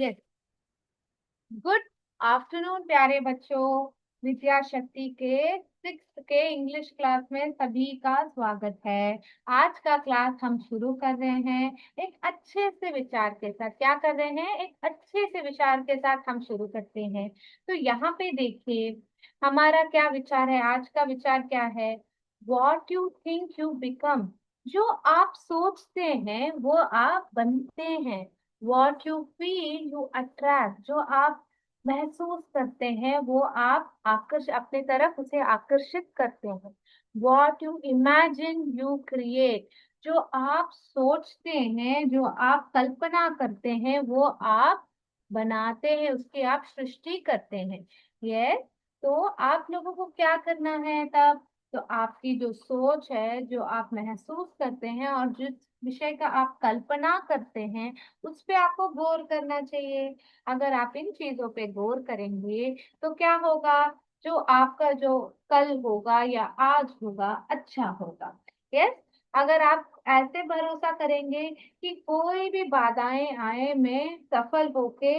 Yes. Good afternoon प्यारे बच्चों। विद्या शक्ति के 6th के इंग्लिश क्लास में सभी का स्वागत है। आज का क्लास हम शुरू कर रहे हैं एक अच्छे से विचार के साथ। क्या कर रहे हैं? एक अच्छे से विचार के साथ हम शुरू करते हैं। तो यहाँ पे देखिए, हमारा क्या विचार है? आज का विचार क्या है? What you think you become. जो आप सोचते हैं वो आप बनते हैं। What you feel you attract. जो आप महसूस करते हैं वो आप अपने तरफ उसे आकर्षित करते हैं। What you imagine you create. जो आप सोचते हैं, जो आप कल्पना करते हैं, वो आप बनाते हैं, उसकी आप सृष्टि करते हैं। यस। तो आप लोगों को क्या करना है तब? तो आपकी जो सोच है, जो आप महसूस करते हैं और जिस विषय का आप कल्पना करते हैं, उस पे आपको गौर करना चाहिए। अगर आप इन चीजों पे गौर करेंगे तो क्या होगा? जो आपका जो कल होगा या आज होगा, अच्छा होगा। यस। अगर आप ऐसे भरोसा करेंगे कि कोई भी बाधाएं आए, मैं सफल होके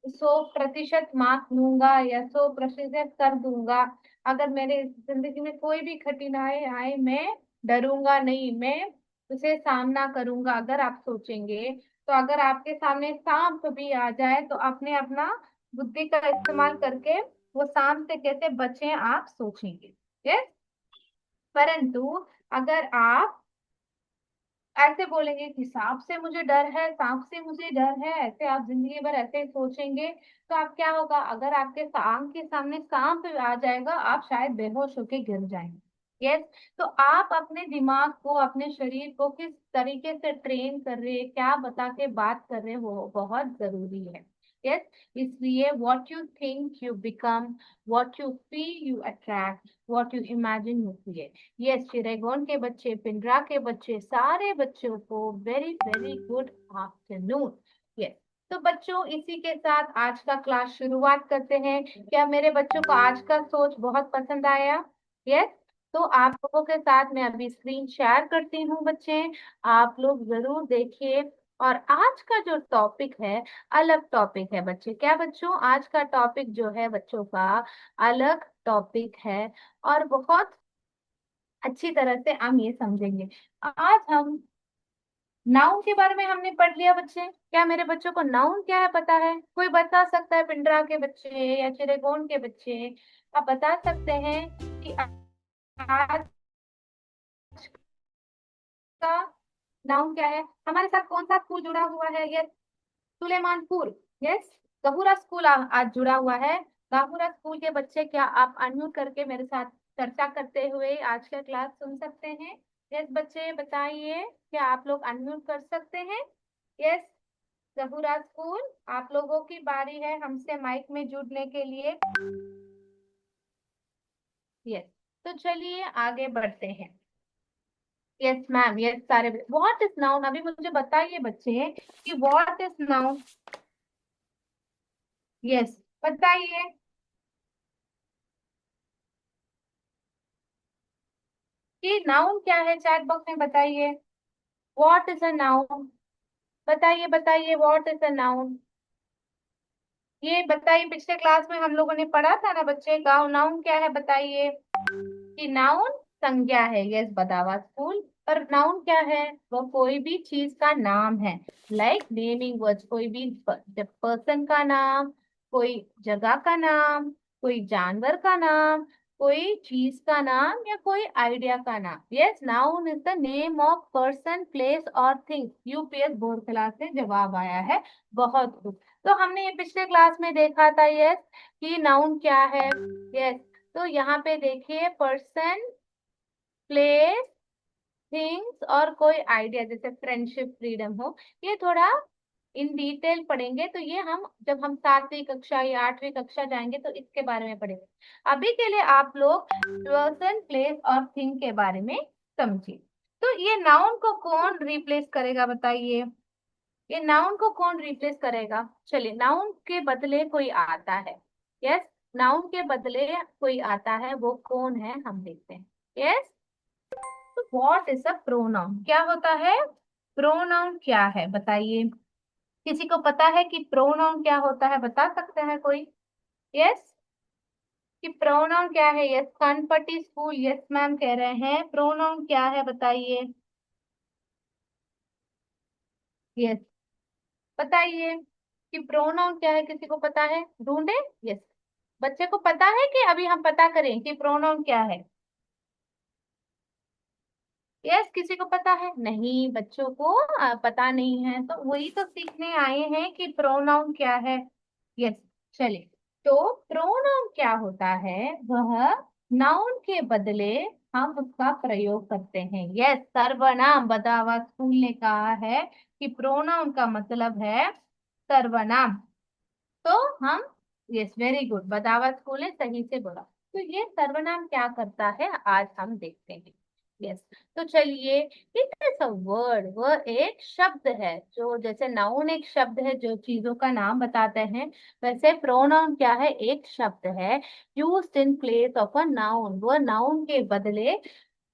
100% मार्क्स लूंगा या 100% कर दूंगा। अगर मेरे जिंदगी में कोई भी कठिनाई आए, मैं डरूंगा नहीं, मैं उसे सामना करूंगा। अगर आप सोचेंगे तो अगर आपके सामने सांप भी आ जाए तो आपने अपना बुद्धि का इस्तेमाल करके वो सांप से कैसे बचें आप सोचेंगे। यस। परंतु अगर आप ऐसे बोलेंगे कि सांप से मुझे डर है, सांप से मुझे डर है, ऐसे आप जिंदगी भर ऐसे सोचेंगे तो आप क्या होगा? अगर आपके आंख के सामने सांप आ जाएगा, आप शायद बेहोश होके गिर जाएंगे। यस। तो आप अपने दिमाग को, अपने शरीर को किस तरीके से ट्रेन कर रहे हैं, क्या बता के बात कर रहे हैं, वो बहुत जरूरी है। यस। इसलिए what you think you become, what you feel you attract, what you imagine you create. Yes, Chiregon के बच्चे, पिंडरा के बच्चे, सारे बच्चों को very very good afternoon. Yes. तो बच्चों, इसी के साथ आज का क्लास शुरुआत करते हैं। क्या मेरे बच्चों को आज का सोच बहुत पसंद आया? यस। तो आप लोगों के साथ मैं अभी स्क्रीन शेयर करती हूँ बच्चे। आप लोग जरूर देखिए। और आज का जो टॉपिक है, अलग टॉपिक है बच्चे। क्या बच्चों? आज का टॉपिक जो है बच्चों का अलग टॉपिक है और बहुत अच्छी तरह से हम ये समझेंगे। आज हम नाउन के बारे में हमने पढ़ लिया बच्चे। क्या मेरे बच्चों को नाउन क्या है पता है? कोई बता सकता है? पिंडरा के बच्चे या चिरेगोन के बच्चे, आप बता सकते हैं कि आज का नाउन क्या है? हमारे साथ कौन सा स्कूल जुड़ा हुआ है? यस, सुलेमानपुर। यस। गहुरा स्कूल आज जुड़ा हुआ है। गहुरा स्कूल के बच्चे, क्या आप अनम्यूट करके मेरे साथ चर्चा करते हुए आज का क्लास सुन सकते हैं? यस बच्चे, बताइए, क्या आप लोग अनम्यूट कर सकते हैं? यस। गहुरा स्कूल, आप लोगों की बारी है हमसे माइक में जुड़ने के लिए। यस। तो चलिए आगे बढ़ते हैं। यस मैम, यस सारे। What is noun? अभी मुझे बताइए बच्चे कि व्हाट इज नाउन। यस, बताइए कि नाउन क्या है। चैट बॉक्स में बताइए। What is a noun? बताइए बताइए, व्हाट इज अ नाउन? ये बताइए, पिछले क्लास में हम लोगों ने पढ़ा था ना बच्चे, का नाउन क्या है बताइए। कि नाउन संज्ञा है। Yes, Badawa school. पर नाउन क्या है? वो कोई भी चीज का नाम है। लाइक नेमिंग वर्ड्स, कोई भी पर्सन का नाम, कोई जगह का नाम, कोई जानवर का नाम, कोई चीज का नाम या कोई आइडिया का नाम। Yes, noun is the name of person, place और थिंग्स। यूपीएस बोर्ड क्लास से जवाब आया है। बहुत खूब। तो हमने ये पिछले क्लास में देखा था। यस, कि नाउन क्या है। यस। तो यहाँ पे देखिए, पर्सन, प्लेस, थिंग्स और कोई आइडिया, जैसे फ्रेंडशिप, फ्रीडम हो, ये थोड़ा इन डिटेल पढ़ेंगे। तो ये हम जब हम 7वीं कक्षा या 8वीं कक्षा जाएंगे तो इसके बारे में पढ़ेंगे। अभी के लिए आप लोग पर्सन, प्लेस और थिंग के बारे में समझिए। तो ये नाउन को कौन रिप्लेस करेगा बताइए? ये नाउन को कौन रिप्लेस करेगा? चलिए, नाउन के बदले कोई आता है। यस, नाउन के बदले कोई आता है, वो कौन है हम देखते हैं। यस। तो व्हाट इज अ प्रोनाउन? क्या होता है? प्रोनाउन क्या है बताइए? किसी को पता है कि प्रोनाउन क्या होता है, बता सकते हैं कोई? यस, कि प्रोनाउन क्या है? यस, कानपट्टी स्कूल, यस मैम कह रहे हैं। प्रोनाउन क्या है बताइए? यस, बताइए कि प्रोनाउन क्या है, किसी को पता है? ढूंढे। यस, बच्चे को पता है कि अभी हम पता करें कि प्रोनाउन क्या है? यस, किसी को पता है? नहीं, बच्चों को पता नहीं है, तो वही तो सीखने आए हैं कि प्रोनाउन क्या है। यस, चलिए। तो प्रोनाउन क्या होता है? वह नाउन के बदले हम उसका प्रयोग करते हैं। यस, सर्वनाम, बदावा स्कूल ने कहा है कि प्रोनाउन का मतलब है सर्वनाम। तो हम, यस वेरी गुड, बदावा स्कूल ने सही से बोला। तो ये सर्वनाम क्या करता है आज हम देखते हैं। यस, तो चलिए। इट इज अ वर्ड, वह एक शब्द है। जो जैसे नाउन एक शब्द है जो चीजों का नाम बताते हैं, वैसे प्रोनाउन क्या है? एक शब्द है। Used in place of a noun, वह नाउन के बदले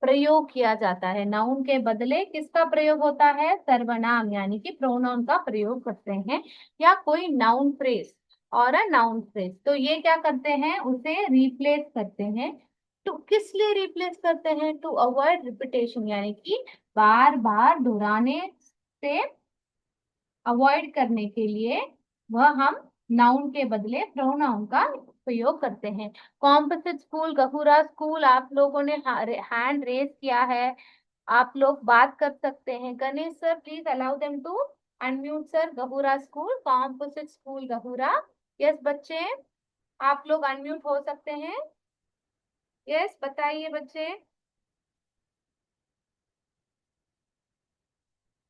प्रयोग किया जाता है। नाउन के बदले किसका प्रयोग होता है? सर्वनाम यानी कि प्रोनाउन का प्रयोग करते हैं। या कोई नाउन फ्रेज और अ नाउन फ्रेज, तो ये क्या करते हैं? उसे रिप्लेस करते हैं। तो किस लिए रिप्लेस करते हैं? टू अवॉइड रिपीटेशन, यानी कि बार बार दोहराने से अवॉइड करने के लिए वह हम नाउन के बदले प्रोनाउन का प्रयोग करते हैं। कॉम्पोजिट स्कूल, गहुरा स्कूल, आप लोगों ने हैंड रेज किया है। आप लोग बात कर सकते हैं। Ganesh sir, please allow them to unmute sir. Gahura school, composite school Gahura. Yes बच्चे, आप लोग अनम्यूट हो सकते हैं। यस, बताइए बच्चे,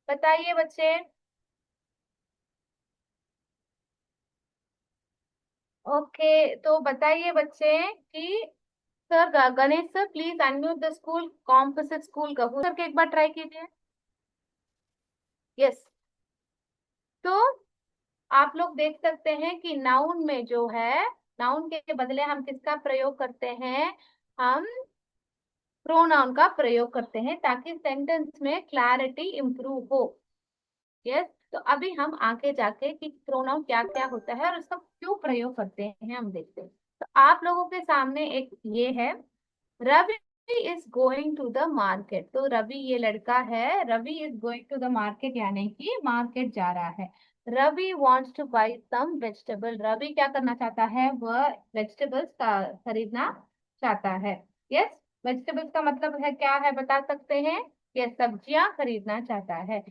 बताइए बच्चे। ओके, तो बताइए बच्चे कि sir, Ganesh sir please unmute the school, composite school Gahura sir के एक बार ट्राई कीजिए। यस, तो आप लोग देख सकते हैं कि नाउन में जो है, नाउन के बदले हम किसका प्रयोग करते हैं? हम प्रोनाउन का प्रयोग करते हैं ताकि सेंटेंस में क्लैरिटी इंप्रूव हो। यस, तो अभी हम आगे जाके कि प्रोनाउन क्या क्या होता है और उसका क्यों प्रयोग करते हैं हम देखते हैं। तो आप लोगों के सामने एक ये है, Ravi is going to the market. तो रवि ये लड़का है, Ravi is going to the market यानी कि मार्केट जा रहा है। Ravi wants to buy some vegetable, Ravi क्या करना चाहता है? वह वेजिटेबल्स का खरीदना चाहता है। यस, वेजिटेबल्स का मतलब है क्या है, बता सकते हैं? यस, सब्जियां खरीदना चाहता है।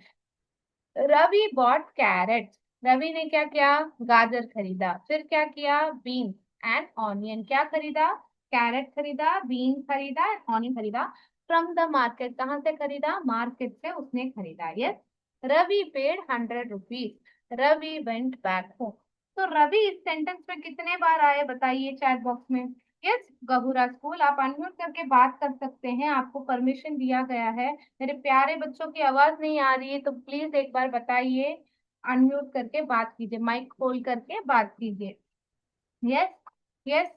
रवि बॉट कैरेट, रवि ने क्या किया? गाजर खरीदा। फिर क्या किया? बीन्स एंड ऑनियन, क्या खरीदा? कैरेट खरीदा, बीन खरीदा, ऑनियन खरीदा। फ्रॉम द मार्केट, कहाँ से खरीदा? मार्केट से उसने खरीदा। Yes, Ravi paid 100 rupees, Ravi went back home. तो रवि इस सेंटेंस में कितने बार आए बताइए चैट बॉक्स में? यस, गहुरा स्कूल, आप अनम्यूट करके बात कर सकते हैं, आपको परमिशन दिया गया है। मेरे प्यारे बच्चों की आवाज नहीं आ रही है तो प्लीज एक बार बताइए, अनम्यूट करके बात कीजिए, माइक खोल करके बात कीजिए। यस, यस,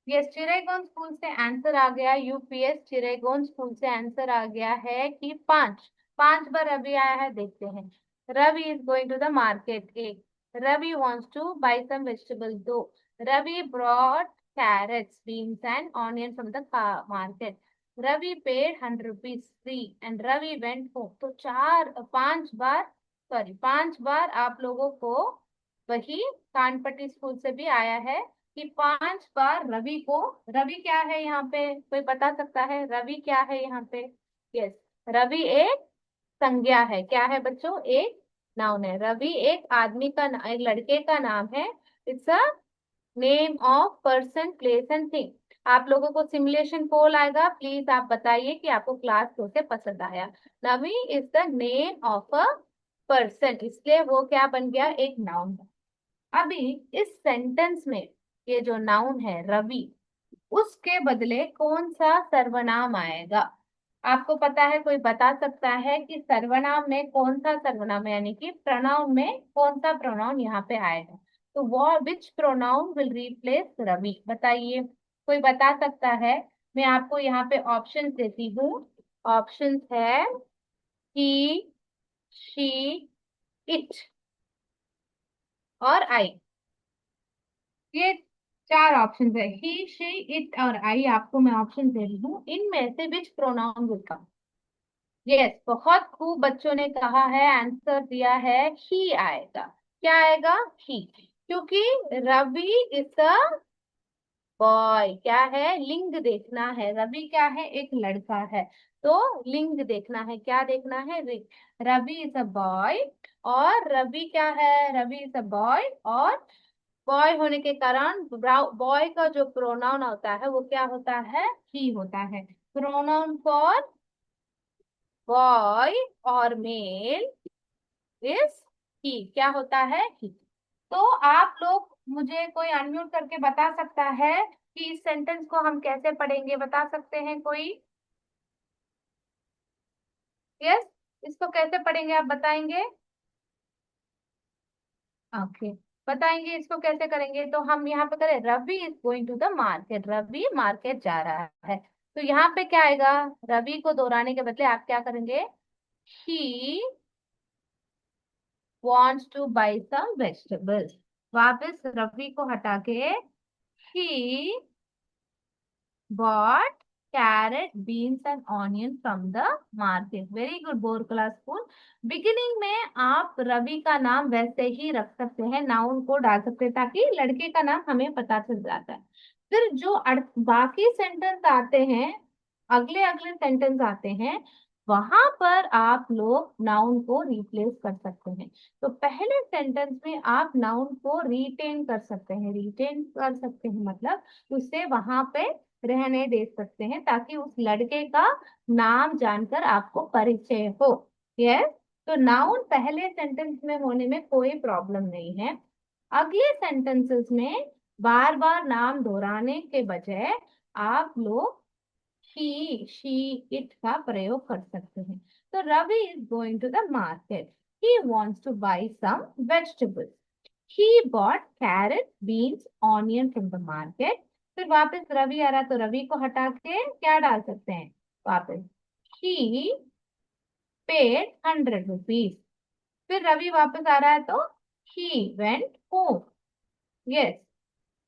यस, चिरेगोन स्कूल से आंसर आ गया। यूपीएस चिरेगोन स्कूल से आंसर आ गया है कि 5। 5 बार रवि आया है, देखते हैं। Ravi is going to the market, एक। Ravi wants to buy some vegetable, 2। Ravi brought carrots, beans and onion from the market. Ravi paid 100 rupees, 3। And Ravi went home. तो 5 बार, सॉरी 5 बार आप लोगों को वही कानपट्टी स्कूल से भी आया है कि 5 बार रवि को, रवि क्या है यहाँ पे, कोई बता सकता है रवि क्या है यहाँ पे? यस, रवि एक संज्ञा है। क्या है बच्चों? एक नाउन है। रवि एक आदमी का एक लड़के का नाम है। It's a name of person, place and thing. आप लोगों को सिमुलेशन पोल आएगा, प्लीज आप बताइए कि आपको क्लास कैसे पसंद आया। Ravi is the name of a person, इसलिए वो क्या बन गया? एक नाउन। अभी इस सेंटेंस में ये जो नाउन है रवि, उसके बदले कौन सा सर्वनाम आएगा? आपको पता है? कोई बता सकता है कि सर्वनाम में कौन सा सर्वनाम है, यानी कि प्रोनाउन में कौन सा प्रोनाउन यहाँ पे आएगा? तो वो विच प्रोनाउन विल रिप्लेस रवि, बताइए, कोई बता सकता है? मैं आपको यहाँ पे ऑप्शन देती हूँ। ऑप्शन है ही, शी, इट। और आई। ये चार ऑप्शन है, ही शी इट और आई। आपको मैं ऑप्शन दे रही हूँ, इनमें से विच प्रोनाउन विल कम। यस, बहुत खूब, बच्चों ने कहा है, आंसर दिया है, ही आएगा। क्या आएगा? ही। क्योंकि रवि इज अ बॉय। क्या है? लिंग देखना है, रवि क्या है? एक लड़का है। तो लिंग देखना है, क्या देखना है? Ravi is a boy. और रवि क्या है? रवि इज अ बॉय, और बॉय होने के कारण बॉय का जो प्रोनाउन होता है वो क्या होता है? ही होता है। प्रोनाउन फॉर बॉय और मेल इज ही। क्या होता है? ही। तो आप लोग, मुझे कोई अनम्यूट करके बता सकता है कि इस सेंटेंस को हम कैसे पढ़ेंगे? बता सकते हैं कोई? यस, इसको कैसे पढ़ेंगे आप बताएंगे? ओके, बताएंगे इसको कैसे करेंगे? तो हम यहाँ पे करें, Ravi is going to the market. Ravi market जा रहा है। तो यहाँ पे क्या आएगा? रवि को दोहराने के बदले आप क्या करेंगे? ही wants to buy some vegetables। वापस रवि को हटा के he bought carrot, beans and onion from the market। Very good, bore class school. Beginning में आप रवि का नाम वैसे ही रख सकते हैं, नाउन को डाल सकते हैं, ताकि लड़के का नाम हमें पता चल जाता है। फिर जो बाकी सेंटेंस आते हैं, अगले अगले सेंटेंस आते हैं, वहां पर आप लोग नाउन को रिप्लेस कर सकते हैं। तो पहले सेंटेंस में आप नाउन को रिटेन कर सकते हैं। रिटेन कर सकते हैं मतलब उसे वहां पे रहने दे सकते हैं, ताकि उस लड़के का नाम जानकर आपको परिचय हो। यस। तो नाउन पहले सेंटेंस में होने में कोई प्रॉब्लम नहीं है। अगले सेंटेंसेस में बार बार नाम दोहराने के बजाय आप लोग ही, शी, इट का प्रयोग कर सकते हैं। तो Ravi is going to the market. He wants to buy some vegetables. He bought carrot, beans, onion from the market. फिर वापस रवि आ रहा, तो रवि को हटा के क्या डाल सकते हैं? वापस ही पेड 100 रुपीज। फिर रवि वापस आ रहा है, तो ही वेंट होम। यस।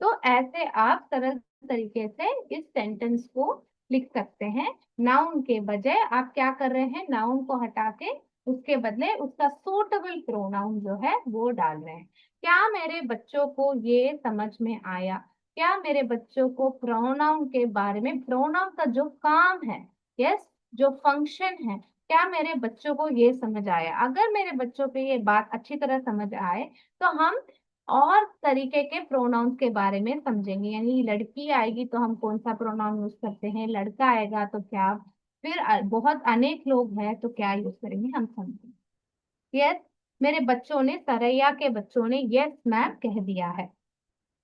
तो ऐसे आप सरल तरीके से इस सेंटेंस को लिख सकते हैं। नाउन के बजाय आप क्या कर रहे हैं? नाउन को हटा के उसके बदले उसका सूटेबल प्रोनाउन जो है वो डाल रहे हैं। क्या मेरे बच्चों को ये समझ में आया? क्या मेरे बच्चों को प्रोनाउन के बारे में, प्रोनाउन का जो काम है, यस, जो फंक्शन है, क्या मेरे बच्चों को ये समझ आया? अगर मेरे बच्चों को ये बात अच्छी तरह समझ आए, तो हम और तरीके के प्रोनाउंस के बारे में समझेंगे। यानी लड़की आएगी तो हम कौन सा प्रोनाउन यूज करते हैं, लड़का आएगा तो क्या, फिर बहुत अनेक लोग हैं तो क्या यूज करेंगे, हम समझेंगे। यस, मेरे बच्चों ने, सरैया के बच्चों ने यस मैम कह दिया है।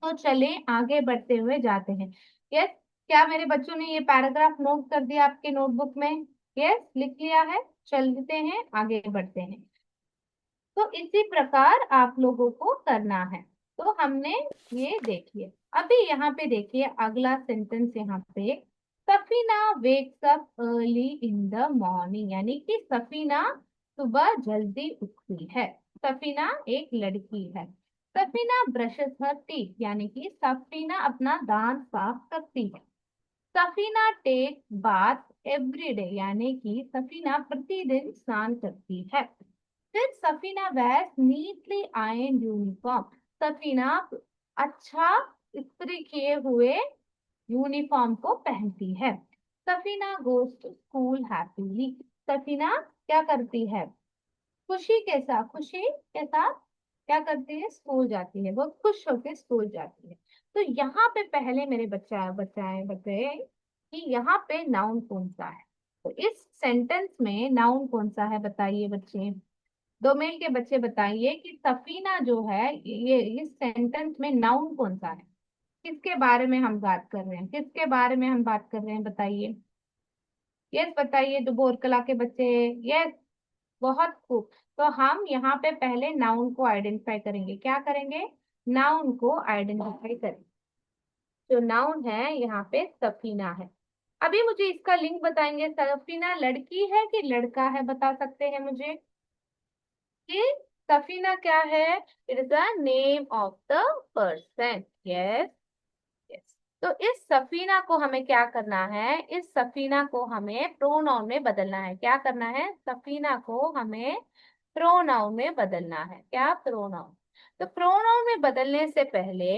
तो चले आगे बढ़ते हुए जाते हैं। यस, क्या मेरे बच्चों ने ये पैराग्राफ नोट कर दिया आपके नोटबुक में? यस, लिख लिया है। चलते हैं, आगे बढ़ते हैं। तो इसी प्रकार आप लोगों को करना है। तो हमने ये देखिए, अभी यहाँ पे देखिए अगला सेंटेंस यहाँ पे, Safina wakes up early in the morning. यानी कि सफीना सुबह जल्दी उठती है। सफीना एक लड़की है। Safina brushes her teeth. यानी कि सफीना अपना दांत साफ करती है। Safina take bath every day. यानी कि सफीना प्रतिदिन स्नान करती है। फिर Safina wears neatly iron uniform. Safina अच्छा इस्त्री किए हुए यूनिफॉर्म को पहनती है। Safina goes to school happily. Safina क्या करती है? खुशी के साथ क्या करती है? स्कूल जाती है। वो खुश होकर स्कूल जाती है। तो यहाँ पे पहले मेरे बताए कि यहाँ पे नाउन कौन सा है। तो इस सेंटेंस में नाउन कौन सा है, बताइए बच्चे। दो मेल के बच्चे बताइए कि सफीना जो है, ये इस सेंटेंस में नाउन कौन सा है? किसके बारे में हम बात कर रहे हैं? किसके बारे में हम बात कर रहे हैं, बताइए। यस बताइए, दो बोरकला के बच्चे। यस, बहुत खूब। तो हम यहाँ पे पहले नाउन को आइडेंटिफाई करेंगे। क्या करेंगे? नाउन को आइडेंटिफाई करेंगे। जो नाउन है यहाँ पे सफीना है। अभी मुझे इसका लिंक बताएंगे, सफीना लड़की है कि लड़का है, बता सकते हैं मुझे? कि सफीना क्या है? It is the name of the person. Yes. Yes. तो इस सफीना को हमें क्या करना है? इस सफीना को हमें प्रोनाउन में बदलना है। क्या करना है? सफीना को हमें प्रोनाउन में बदलना है। क्या? प्रोनाउन। तो प्रोनाउन में बदलने से पहले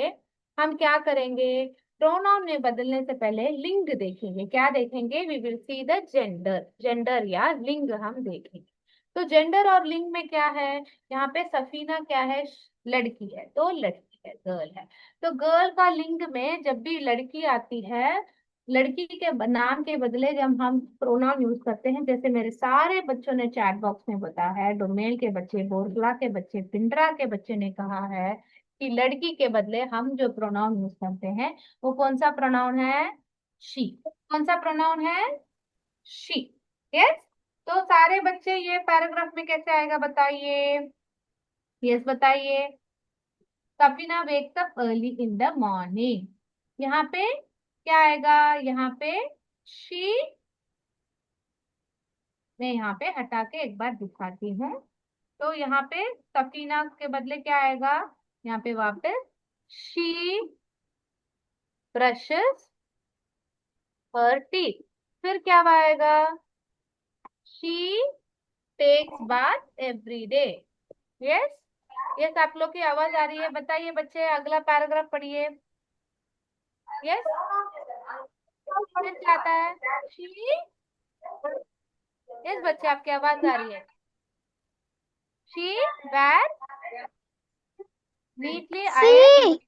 हम क्या करेंगे? प्रोनाउन में बदलने से पहले लिंग देखेंगे। क्या देखेंगे? We will see the gender. Gender या लिंग हम देखेंगे। तो जेंडर और लिंग में क्या है? यहाँ पे सफीना क्या है? लड़की है, तो लड़की है, गर्ल है। तो गर्ल का लिंग में जब भी लड़की आती है, लड़की के नाम के बदले जब हम प्रोनाउन यूज करते हैं, जैसे मेरे सारे बच्चों ने चैट बॉक्स में बताया है, डोमेल के बच्चे, बोरला के बच्चे, पिंडरा के बच्चे ने कहा है कि लड़की के बदले हम जो प्रोनाउन यूज करते हैं वो कौन सा प्रोनाउन है? शी। कौन सा प्रोनाउन है? शी। यस। तो सारे बच्चे ये पैराग्राफ में कैसे आएगा बताइए? यस बताइए। Safina wakes up early in the morning. यहाँ पे क्या आएगा? यहाँ पे शी। मैं यहाँ पे हटा के एक बार दिखाती हूँ। तो यहाँ पे सफीना के बदले क्या आएगा? यहाँ पे वापस शी ब्रशेस हर टीथ। फिर क्या आएगा? She takes bath every day. Yes. Yes. आप लोग की आवाज आ रही है? बताइए बच्चे, अगला पैराग्राफ पढ़िए। यस। फिर क्या आता है? शी। यस बच्चे, आपकी आवाज आ रही है। She where neatly See, ironed.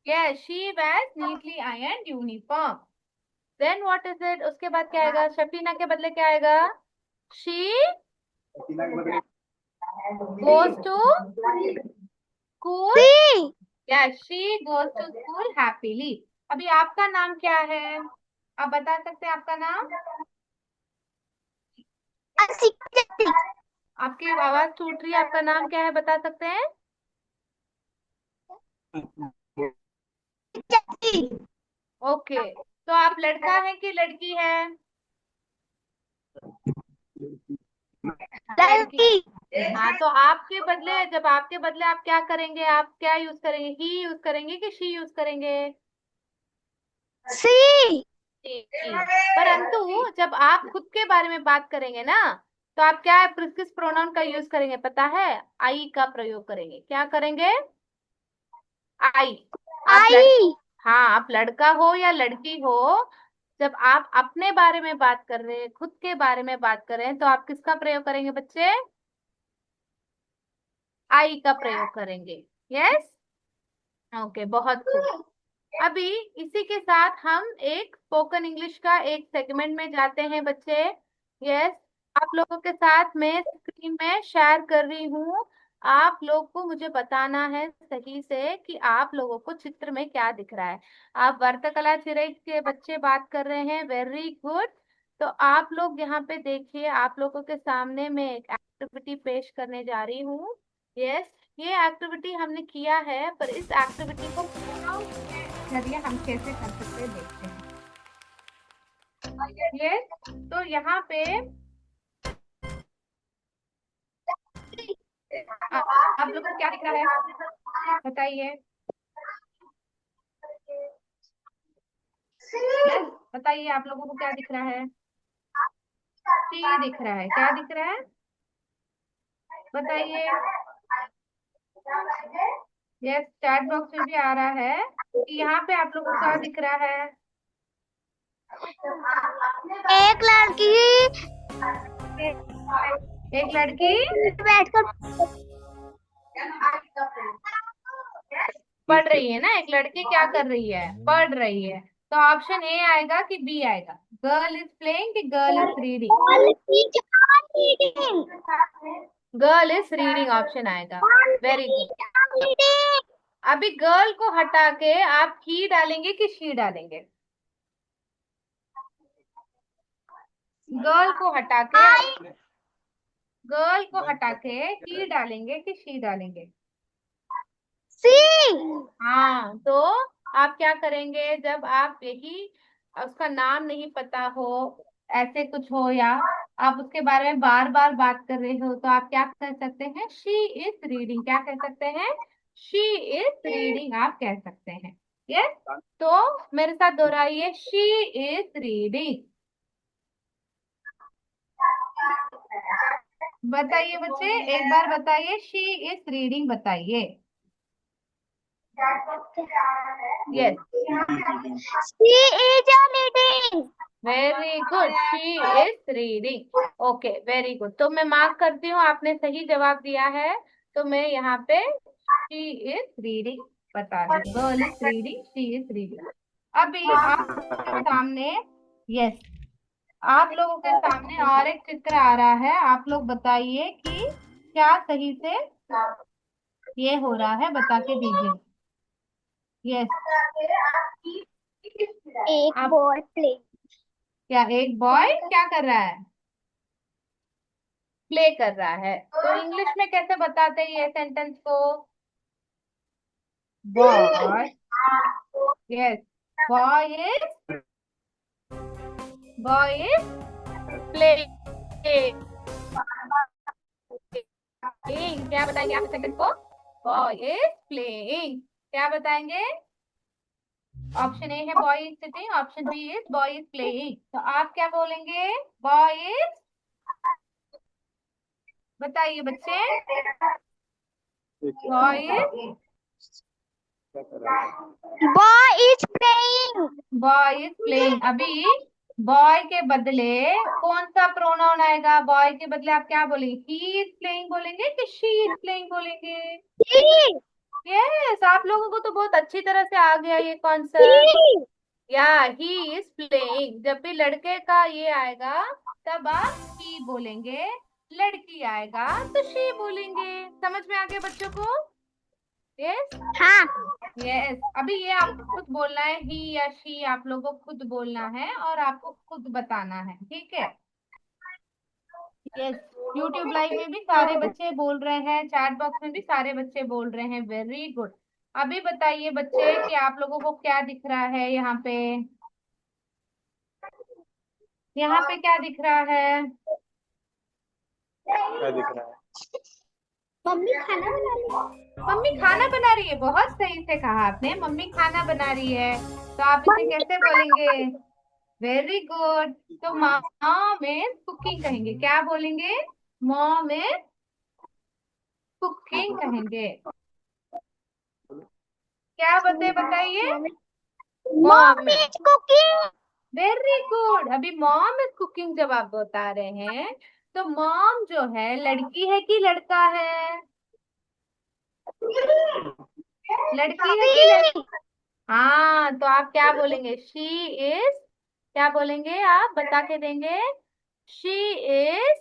Yes, she wears neatly ironed uniform. Then what is it? उसके बाद क्या आएगा? शफीना के बदले क्या आएगा? She goes to school. see, Yes, she goes to school happily. अभी आपका नाम क्या है? आप बता सकते हैं आपका नाम? Asikati, आपकी आवाज टूट रही है, आपका नाम क्या है बता सकते हैं? ओके। तो आप लड़का है कि लड़की है? लड़की। Lalki, हाँ, तो आपके बदले, जब आपके बदले आप क्या करेंगे? आप क्या यूज करेंगे? ही यूज करेंगे कि शी यूज करेंगे? see, जी। परंतु जब आप खुद के बारे में बात करेंगे ना, तो आप क्या किस प्रोनाउन का यूज करेंगे पता है? आई का प्रयोग करेंगे। क्या करेंगे? आई। आप I, हाँ, आप लड़का हो या लड़की हो, जब आप अपने बारे में बात कर रहे हैं, खुद के बारे में बात कर रहे हैं, तो आप किसका प्रयोग करेंगे बच्चे? आई का प्रयोग करेंगे। यस। ओके, बहुत खूब। अभी इसी के साथ हम एक स्पोकन इंग्लिश का एक सेगमेंट में जाते हैं बच्चे। यस। आप लोगों के साथ मैं स्क्रीन में शेयर कर रही हूँ। आप लोग को मुझे बताना है सही से कि आप लोगों को चित्र में क्या दिख रहा है। आप वार्ताकला चिरई के बच्चे बात कर रहे हैं, वेरी गुड। तो आप लोग यहाँ पे देखिए, आप लोगों के सामने मैं एक एक्टिविटी पेश करने जा रही हूँ। यस। ये एक्टिविटी हमने किया है, पर इस एक्टिविटी को जरिए हम कैसे कर सकते हैं देखते हैं। ये तो यहाँ पे आ, आप लोगों को क्या दिख रहा है बताइए? यस, बताइए आप लोगों को क्या दिख रहा है? टी दिख रहा है। क्या दिख रहा है बताइए? यस, चैट बॉक्स में भी आ रहा है कि यहाँ पे आप लोगों को क्या दिख रहा है? एक लड़की एक लड़की बैठकर पढ़ रही है ना। एक लड़की क्या कर रही है? पढ़ रही है। तो ऑप्शन ए आएगा कि बी आएगा? गर्ल इज प्लेइंग कि girl is reading? reading. Girl is reading option आएगा। Very good. Reading. अभी गर्ल को हटा के आप ही डालेंगे कि शी डालेंगे? गर्ल को हटा के आप I गर्ल को हटा के ही डालेंगे कि शी डालेंगे? see. हाँ, तो आप क्या करेंगे जब आप यही उसका नाम नहीं पता हो? ऐसे कुछ हो, या आप उसके बारे में बार बार बात कर रहे हो, तो आप क्या कह सकते हैं? She is reading. क्या कह सकते हैं? शी इज रीडिंग आप कह सकते हैं। यस। तो मेरे साथ दोहराइए, शी इज रीडिंग। बताइए बच्चे, एक बार बताइए, शी इज रीडिंग बताइए। Yes. She is a reading. Very good, she is reading. Okay, very good. तो मैं मार्क करती हूँ, आपने सही जवाब दिया है। तो मैं यहाँ पे शी इज रीडिंग बता रही हूँ। Girl is reading, she is reading. अभी आपके सामने, यस, आप लोगों के सामने और एक चित्र आ रहा है। आप लोग बताइए कि क्या सही से ये हो रहा है, बता के दीजिए। यस। एक आप, बॉल प्ले. क्या एक बॉय क्या कर रहा है? प्ले कर रहा है। तो इंग्लिश में कैसे बताते हैं ये सेंटेंस को? Boy, yes, boy is, boy is playing. क्या बताएंगे आप इस सेंटेंस को? Boy is playing. क्या बताएंगे? ऑप्शन ए है boy is sitting, option B is boy is playing. तो आप क्या बोलेंगे? बॉय इज, बताइए बच्चे। Boy is, Boy is playing. Boy is playing. अभी बॉय के बदले कौन सा प्रोनाउन आएगा? बॉय के बदले आप क्या बोलेंगे? ही इज प्लेइंग बोलेंगे कि शी इज प्लेइंग बोलेंगे? He. यस, आप लोगों को तो बहुत अच्छी तरह से आ गया ये कॉन्सेप्ट। He. या ही इज प्लेइंग, जब भी लड़के का ये आएगा तब आप ही बोलेंगे, लड़की आएगा तो शी बोलेंगे। समझ में आ गया बच्चों को? यस। हाँ. यस, अभी ये आपको खुद बोलना है, ही या शी आप लोगों को खुद बोलना है और आपको खुद बताना है, ठीक है? यस। यूट्यूब लाइव में भी सारे बच्चे बोल रहे हैं, चैट बॉक्स में भी सारे बच्चे बोल रहे हैं, वेरी गुड। अभी बताइए बच्चे कि आप लोगों को क्या दिख रहा है यहाँ पे? यहाँ पे क्या दिख रहा है? क्या दिख रहा है? मम्मी खाना बना ली. मम्मी खाना बना रही है। बहुत सही से कहा आपने, मम्मी खाना बना रही है। तो आप इसे मम्मी कैसे बोलेंगे? Very good. तो मॉम इज कुकिंग कहेंगे, क्या बोलेंगे? मॉम इज कुकिंग कहेंगे। क्या बताइए? Mom, mummy is cooking. Very good. अभी मॉम इज कुकिंग जब आप बता रहे हैं, तो मॉम जो है लड़की है कि लड़का है? लड़की है कि लड़का? She. हाँ, तो आप क्या बोलेंगे? शी इज, क्या बोलेंगे आप बता के देंगे? She is,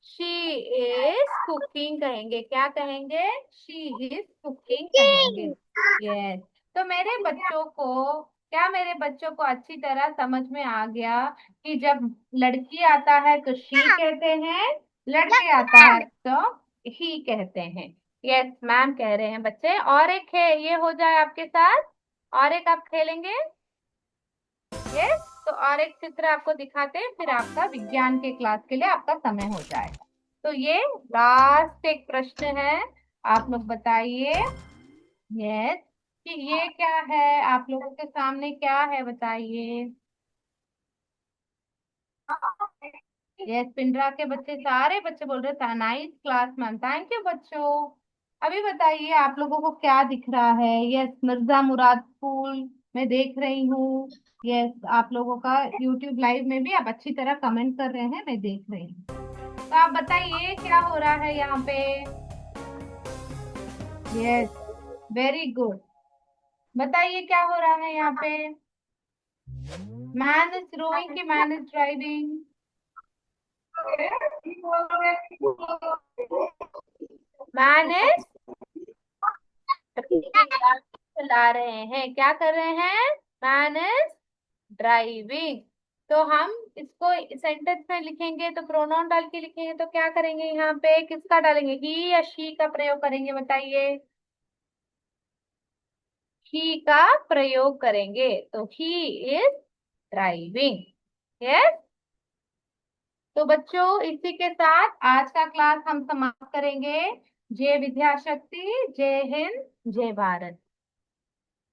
she is cooking कहेंगे। क्या कहेंगे? शी इज कुकिंग कहेंगे। Cooking. यस। तो मेरे बच्चों को, क्या मेरे बच्चों को अच्छी तरह समझ में आ गया कि जब लड़की आता है तो शी कहते हैं, लड़के आता है तो ही कहते हैं। यस मैम कह रहे हैं बच्चे। और एक है, ये हो जाए आपके साथ, और एक आप खेलेंगे। यस। तो और एक चित्र आपको दिखाते हैं, फिर आपका विज्ञान के क्लास के लिए आपका समय हो जाएगा। तो ये लास्ट एक प्रश्न है, आप लोग बताइए। यस, कि ये क्या है आप लोगों के सामने, क्या है बताइए। यस, पिंडरा के बच्चे, सारे बच्चे बोल रहे थे nice class ma'am, thank you बच्चों। अभी बताइए आप लोगों को क्या दिख रहा है? यस, मिर्जा मुराद स्कूल मैं देख रही हूँ। यस, आप लोगों का यूट्यूब लाइव में भी आप अच्छी तरह कमेंट कर रहे हैं, मैं देख रही हूँ। तो आप बताइए क्या हो रहा है यहाँ पे? Yes, very good. बताइए क्या हो रहा है यहाँ पे? मैन इज रोइंग कि man is driving? Man is चला रहे हैं, क्या कर रहे हैं? Man is driving. तो हम इसको सेंटेंस में लिखेंगे तो प्रोनाउन डाल के लिखेंगे, तो क्या करेंगे यहाँ पे? किसका डालेंगे? ही या शी का प्रयोग करेंगे? बताइए। ही का प्रयोग करेंगे, तो ही इज ड्राइविंग। यस। तो बच्चों इसी के साथ आज का क्लास हम समाप्त करेंगे। जय विद्या शक्ति, जय हिंद, जय भारत।